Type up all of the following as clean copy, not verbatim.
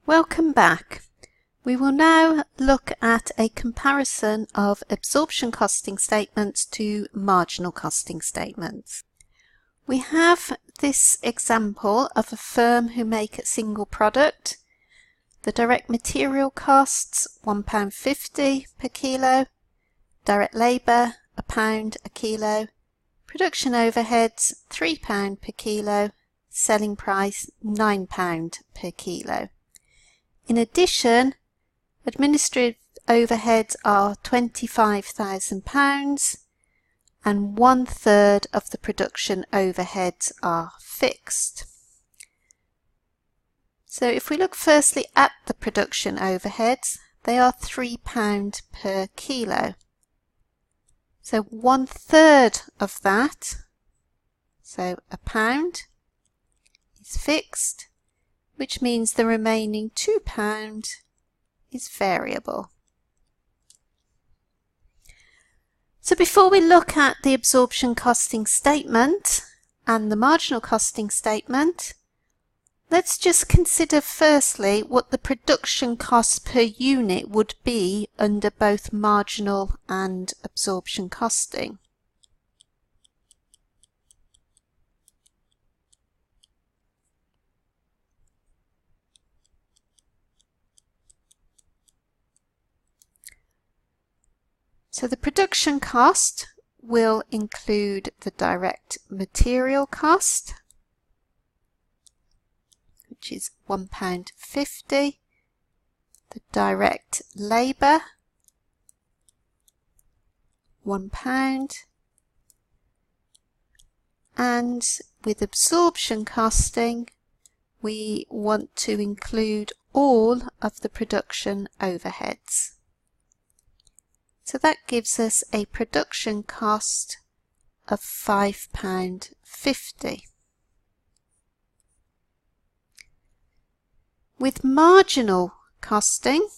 Welcome back. We will now look at a comparison of absorption costing statements to marginal costing statements. We have this example of a firm who make a single product. The direct material costs £1.50 per kilo, direct labour £1 a kilo, production overheads £3 per kilo, selling price £9 per kilo. In addition, administrative overheads are £25,000 and 1/3 of the production overheads are fixed. So if we look firstly at the production overheads, they are £3 per kilo. So 1/3 of that, so £1, is fixed, which means the remaining £2 is variable. So before we look at the absorption costing statement and the marginal costing statement, let's just consider firstly what the production cost per unit would be under both marginal and absorption costing. So the production cost will include the direct material cost, which is £1.50, the direct labour £1, and with absorption costing we want to include all of the production overheads. So that gives us a production cost of £5.50. With marginal costing,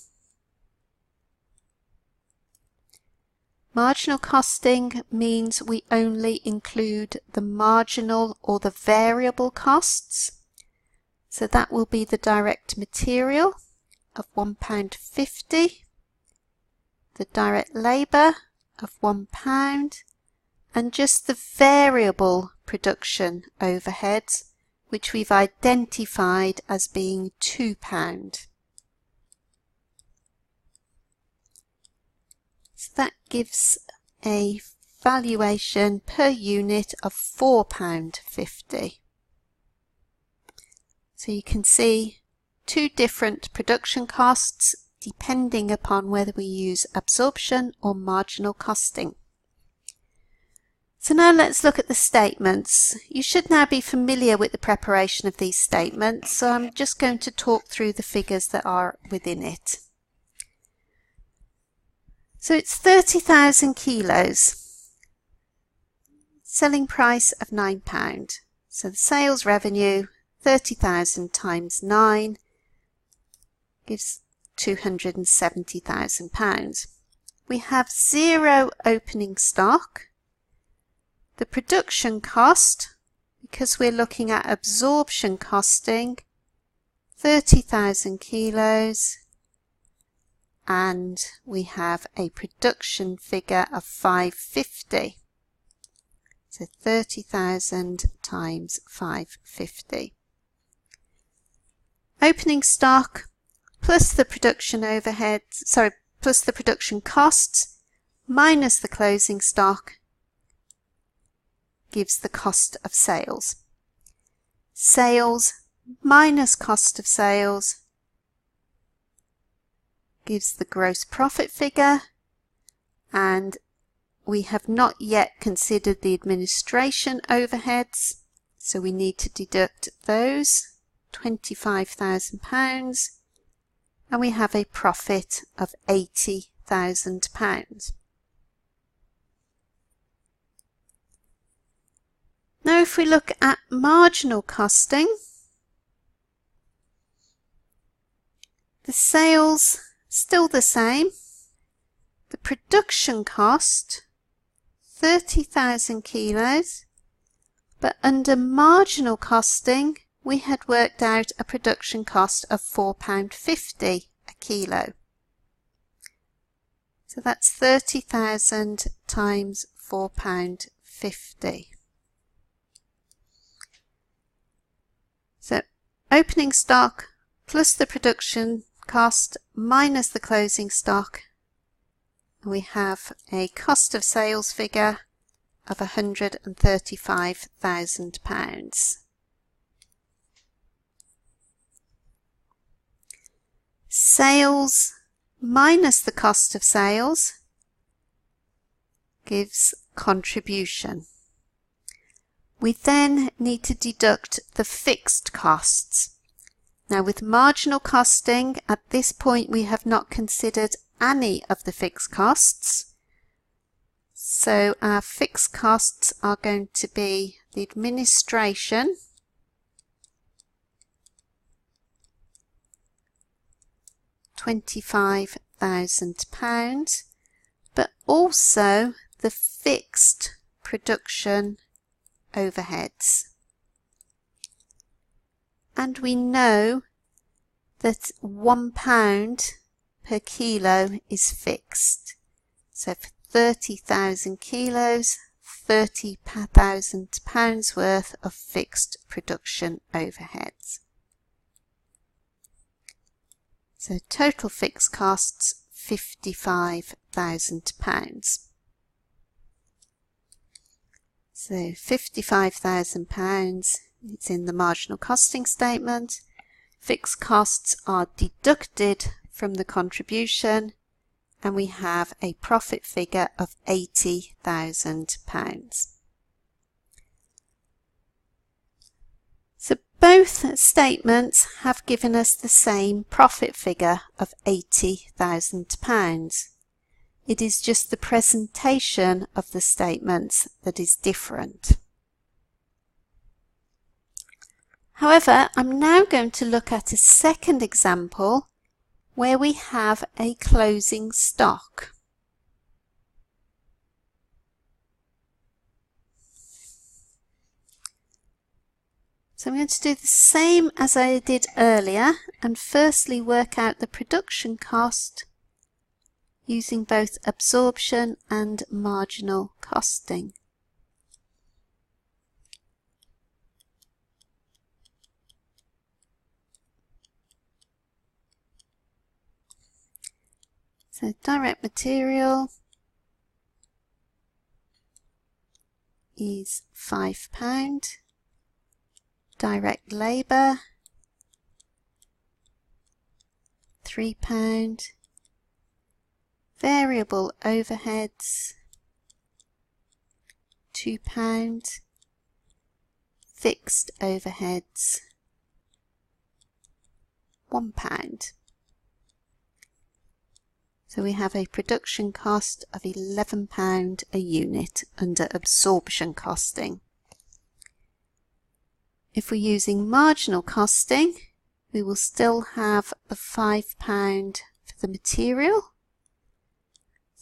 marginal costing means we only include the marginal or the variable costs. So that will be the direct material of £1.50. the direct labour of £1, and just the variable production overheads, which we've identified as being £2. So that gives a valuation per unit of £4.50. So you can see two different production costs depending upon whether we use absorption or marginal costing. So now let's look at the statements. You should now be familiar with the preparation of these statements, so I'm just going to talk through the figures that are within it. So it's 30,000 kilos, selling price of £9. So the sales revenue, 30,000 times 9 gives £270,000. We have zero opening stock. The production cost, because we're looking at absorption costing, 30,000 kilos, and we have a production figure of £550. So 30,000 times £550. Opening stock plus the production overheads, plus the production costs minus the closing stock gives the cost of sales. Sales minus cost of sales gives the gross profit figure, and we have not yet considered the administration overheads, so we need to deduct those, £25,000, and we have a profit of £80,000. Now if we look at marginal costing, the sales still the same, the production cost 30,000 kilos, but under marginal costing we had worked out a production cost of £4.50 a kilo. So that's 30,000 times £4.50. So opening stock plus the production cost minus the closing stock, we have a cost of sales figure of £135,000. Sales minus the cost of sales gives contribution. We then need to deduct the fixed costs. Now with marginal costing, at this point we have not considered any of the fixed costs. So our fixed costs are going to be the administration, £25,000, but also the fixed production overheads. And we know that £1 per kilo is fixed. So for 30,000 kilos, £30,000 worth of fixed production overheads. So total fixed costs, £55,000. So £55,000, it's in the marginal costing statement. Fixed costs are deducted from the contribution, and we have a profit figure of £80,000. So both statements have given us the same profit figure of £80,000. It is just the presentation of the statements that is different. However, I'm now going to look at a second example where we have a closing stock. So I'm going to do the same as I did earlier and firstly work out the production cost using both absorption and marginal costing. So direct material is £5, direct labour £3, variable overheads £2, fixed overheads £1. So we have a production cost of £11 a unit under absorption costing. If we're using marginal costing, we will still have the £5 for the material,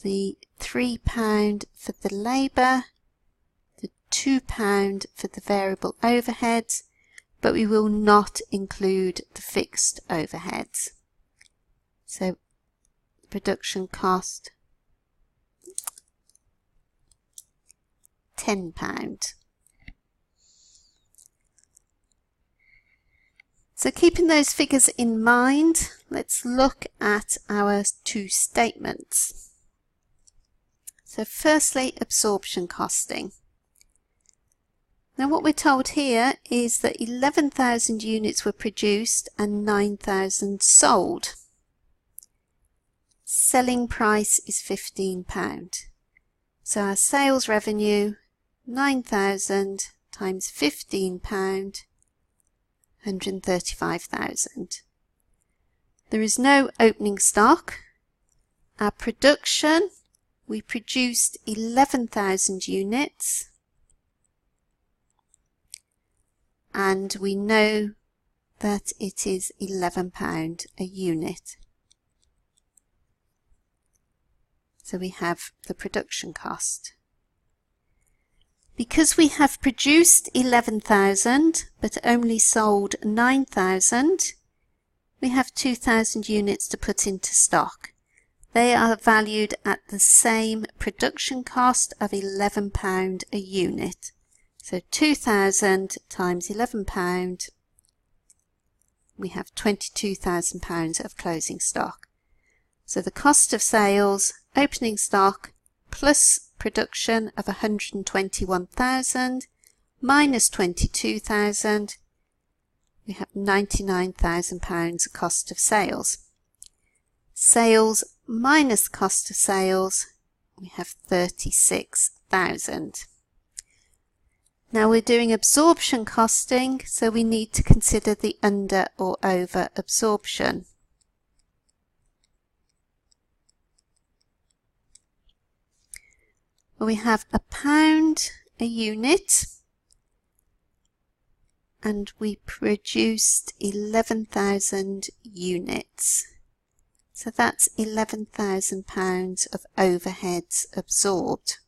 the £3 for the labour, the £2 for the variable overheads, but we will not include the fixed overheads. So production cost £10. So keeping those figures in mind, let's look at our two statements. So firstly, absorption costing. Now what we're told here is that 11,000 units were produced and 9,000 sold. Selling price is £15. So our sales revenue, 9,000 times £15, 135,000. There is no opening stock. Our production, we produced 11,000 units, and we know that it is £11 a unit. So we have the production cost. Because we have produced 11,000 but only sold 9,000, we have 2,000 units to put into stock. They are valued at the same production cost of £11 a unit. So 2,000 times £11, we have £22,000 of closing stock. So the cost of sales, opening stock, plus production of 121,000 minus 22,000, we have £99,000 cost of sales. Sales minus cost of sales, we have 36,000. Now we're doing absorption costing, so we need to consider the under or over absorption. We have £1 a unit and we produced 11,000 units. So that's £11,000 of overheads absorbed.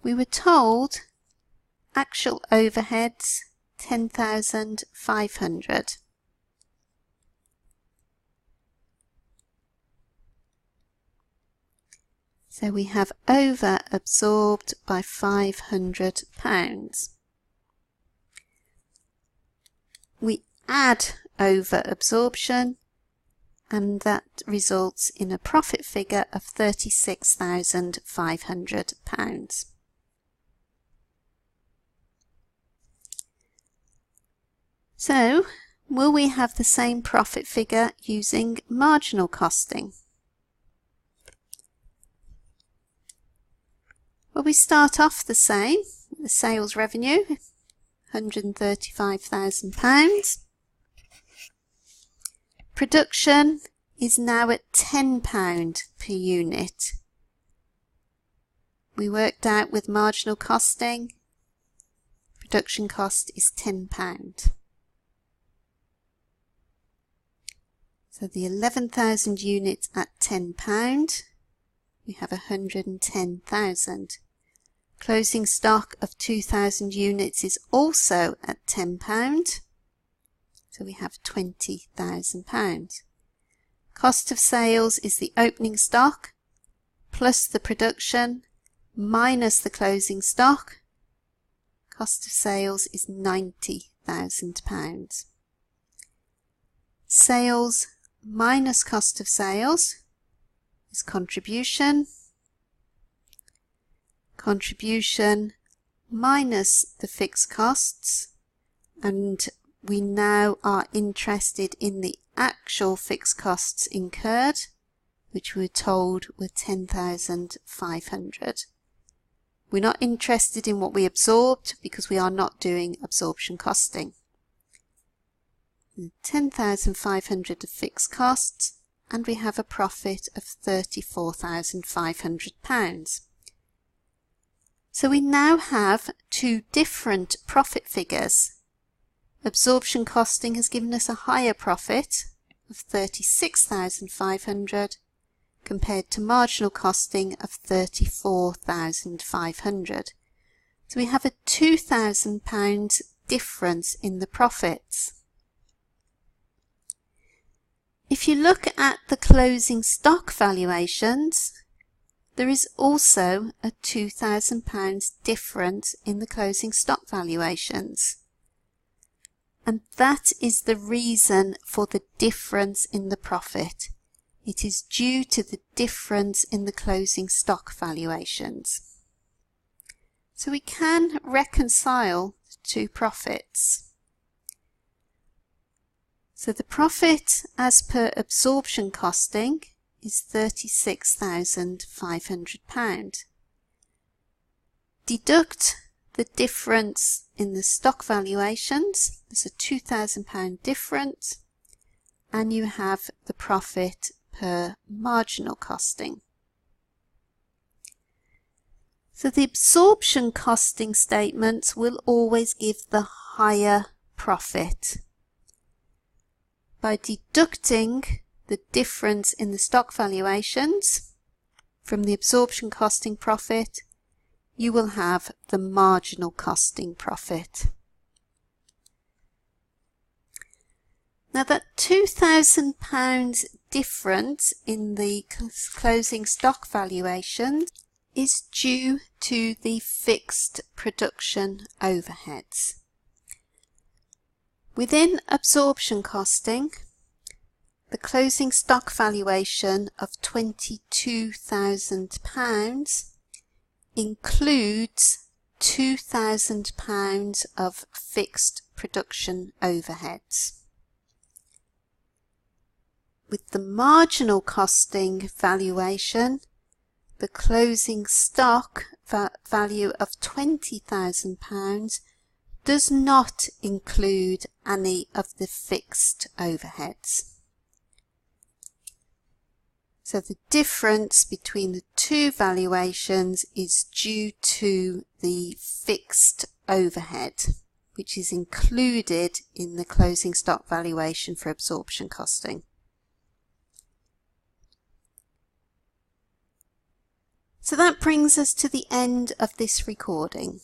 We were told actual overheads 10,500. So we have over absorbed by £500. We add over absorption and that results in a profit figure of £36,500. So, will we have the same profit figure using marginal costing? Well, we start off the same. The sales revenue, £135,000. Production is now at £10 per unit. We worked out with marginal costing, production cost is £10. So the 11,000 units at £10, we have 110,000. Closing stock of 2,000 units is also at £10, so we have £20,000. Cost of sales is the opening stock plus the production minus the closing stock. Cost of sales is £90,000. Sales minus cost of sales is contribution. Contribution minus the fixed costs, and we now are interested in the actual fixed costs incurred, which we were told were 10,500. We're not interested in what we absorbed because we are not doing absorption costing. 10,500 of fixed costs, and we have a profit of £34,500. So we now have two different profit figures. Absorption costing has given us a higher profit of 36,500 compared to marginal costing of 34,500. So we have a £2,000 difference in the profits. If you look at the closing stock valuations, there is also a £2,000 difference in the closing stock valuations. And that is the reason for the difference in the profit. It is due to the difference in the closing stock valuations. So we can reconcile the two profits. So the profit as per absorption costing is £36,500. Deduct the difference in the stock valuations. There's a £2,000 difference, and you have the profit per marginal costing. So the absorption costing statements will always give the higher profit. By deducting the difference in the stock valuations, from the absorption costing profit, you will have the marginal costing profit. Now that £2,000 difference in the closing stock valuation is due to the fixed production overheads. Within absorption costing, the closing stock valuation of £22,000 includes £2,000 of fixed production overheads. With the marginal costing valuation, the closing stock value of £20,000 does not include any of the fixed overheads. So the difference between the two valuations is due to the fixed overhead, which is included in the closing stock valuation for absorption costing. So that brings us to the end of this recording.